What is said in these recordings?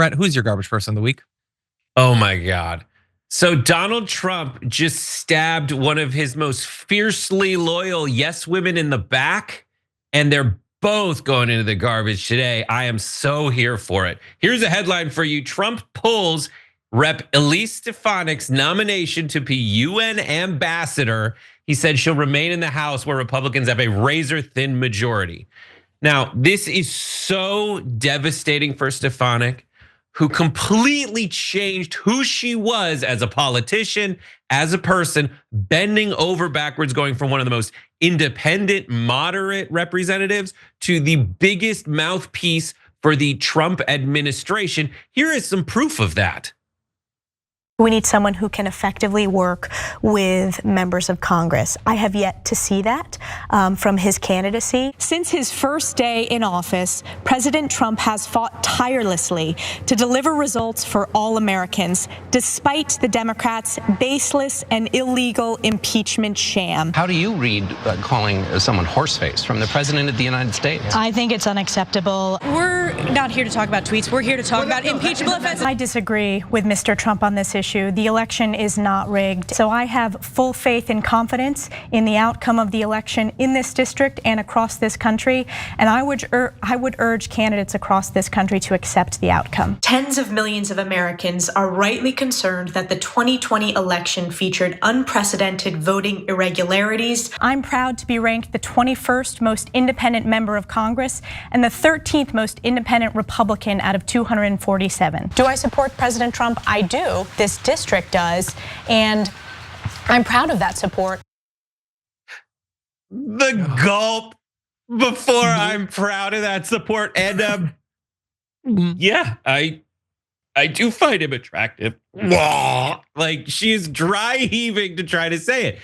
Brett, who's your garbage person of the week? Oh my God. So Donald Trump just stabbed one of his most fiercely loyal yes women in the back, and they're both going into the garbage today. I am so here for it. Here's a headline for you. Trump pulls Rep. Elise Stefanik's nomination to be UN ambassador. He said she'll remain in the House where Republicans have a razor thin majority. Now, this is so devastating for Stefanik, who completely changed who she was as a politician, as a person, bending over backwards, going from one of the most independent, moderate representatives to the biggest mouthpiece for the Trump administration. Here is some proof of that. We need someone who can effectively work with members of Congress. I have yet to see that from his candidacy. Since his first day in office, President Trump has fought tirelessly to deliver results for all Americans, despite the Democrats' baseless and illegal impeachment sham. How do you read calling someone horseface from the President of the United States? I think it's unacceptable. We're not here to talk about tweets. We're here to talk about impeachable offenses. I disagree with Mr. Trump on this issue. The election is not rigged. So I have full faith and confidence in the outcome of the election in this district and across this country. And I would urge candidates across this country to accept the outcome. Tens of millions of Americans are rightly concerned that the 2020 election featured unprecedented voting irregularities. I'm proud to be ranked the 21st most independent member of Congress and the 13th most independent Republican out of 247. Do I support President Trump? I do. This district does, and I'm proud of that support. The gulp before I'm proud of that support. And yeah, I do find him attractive. Like, she's dry heaving to try to say it.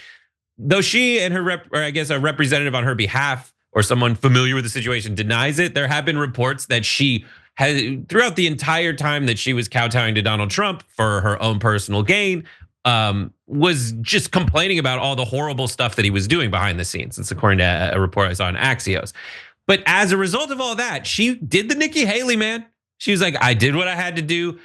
Though she and her a representative on her behalf or someone familiar with the situation denies it, there have been reports that she has, throughout the entire time that she was kowtowing to Donald Trump for her own personal gain, was just complaining about all the horrible stuff that he was doing behind the scenes. It's according to a report I saw in Axios. But as a result of all that, she did the Nikki Haley, man. She was like, I did what I had to do.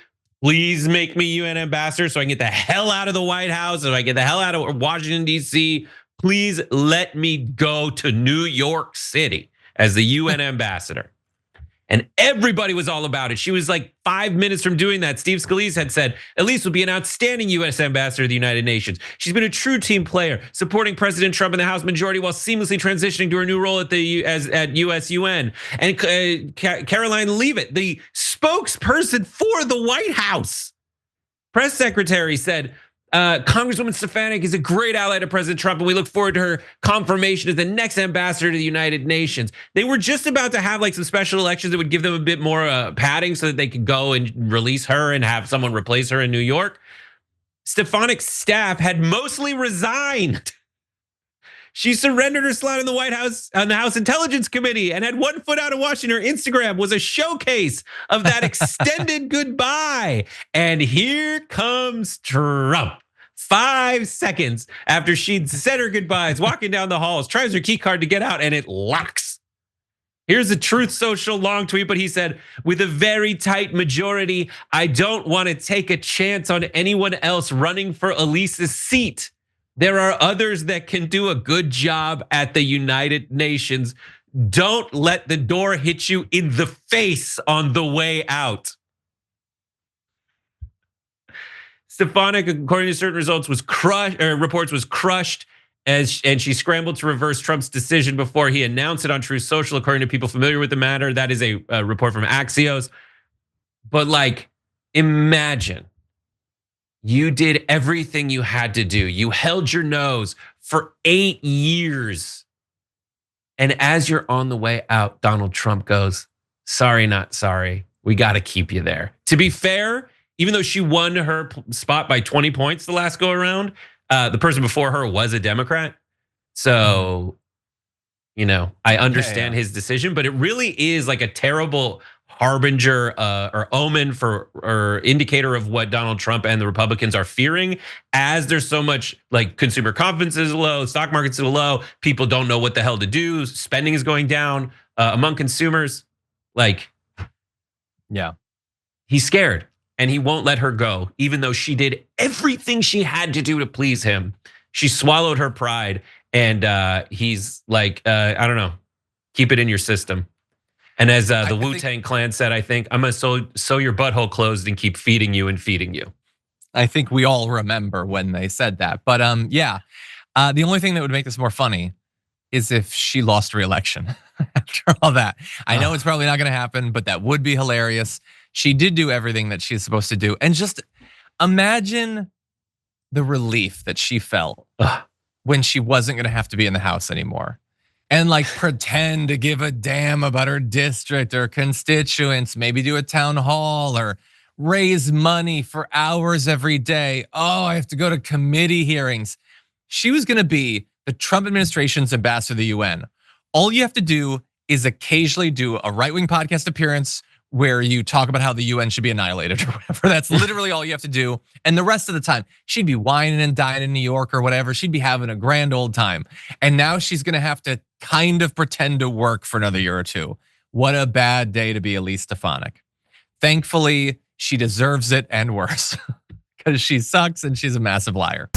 Please make me UN ambassador so I can get the hell out of the White House, so I get the hell out of Washington, D.C. Please let me go to New York City as the UN ambassador. And everybody was all about it. She was like 5 minutes from doing that. Steve Scalise had said, Elise will be an outstanding US ambassador to the United Nations. She's been a true team player, supporting President Trump in the House majority while seamlessly transitioning to her new role at US UN. And Caroline Leavitt, the spokesperson for the White House, press secretary, said, Congresswoman Stefanik is a great ally to President Trump, and we look forward to her confirmation as the next ambassador to the United Nations. They were just about to have like some special elections that would give them a bit more padding so that they could go and release her and have someone replace her in New York. Stefanik's staff had mostly resigned. She surrendered her slot in the White House on the House Intelligence Committee and had one foot out of Washington. Her Instagram was a showcase of that extended goodbye. And here comes Trump. 5 seconds after she'd said her goodbyes, walking down the halls, tries her key card to get out, and it locks. Here's a Truth Social long tweet, but he said, with a very tight majority, I don't want to take a chance on anyone else running for Elise's seat. There are others that can do a good job at the United Nations. Don't let the door hit you in the face on the way out. Stefanik, according to certain reports, was crushed and she scrambled to reverse Trump's decision before he announced it on Truth Social, according to people familiar with the matter. That is a report from Axios. But like, imagine. You did everything you had to do. You held your nose for 8 years. And as you're on the way out, Donald Trump goes, sorry, not sorry. We got to keep you there. To be fair, even though she won her spot by 20 points the last go around, the person before her was a Democrat. So, I understand his decision, but it really is like a terrible harbinger or omen or indicator of what Donald Trump and the Republicans are fearing, as there's so much like consumer confidence is low, stock markets are low, people don't know what the hell to do, spending is going down among consumers. Like, yeah, he's scared and he won't let her go, even though she did everything she had to do to please him. She swallowed her pride, and he's like, I don't know, keep it in your system. And as the Wu-Tang Clan said, I think I'm gonna sew your butthole closed and keep feeding you and feeding you. I think we all remember when they said that. But yeah, the only thing that would make this more funny is if she lost re-election after all that. I know it's probably not gonna happen, but that would be hilarious. She did do everything that she's supposed to do. And just imagine the relief that she felt when she wasn't gonna have to be in the House anymore. And like pretend to give a damn about her district or constituents, maybe do a town hall or raise money for hours every day. Oh, I have to go to committee hearings. She was gonna be the Trump administration's ambassador to the UN. All you have to do is occasionally do a right-wing podcast appearance where you talk about how the UN should be annihilated or whatever. That's literally all you have to do. And the rest of the time, she'd be whining and dining in New York or whatever. She'd be having a grand old time. And now she's gonna have to kind of pretend to work for another year or two. What a bad day to be Elise Stefanik. Thankfully, she deserves it and worse because she sucks and she's a massive liar.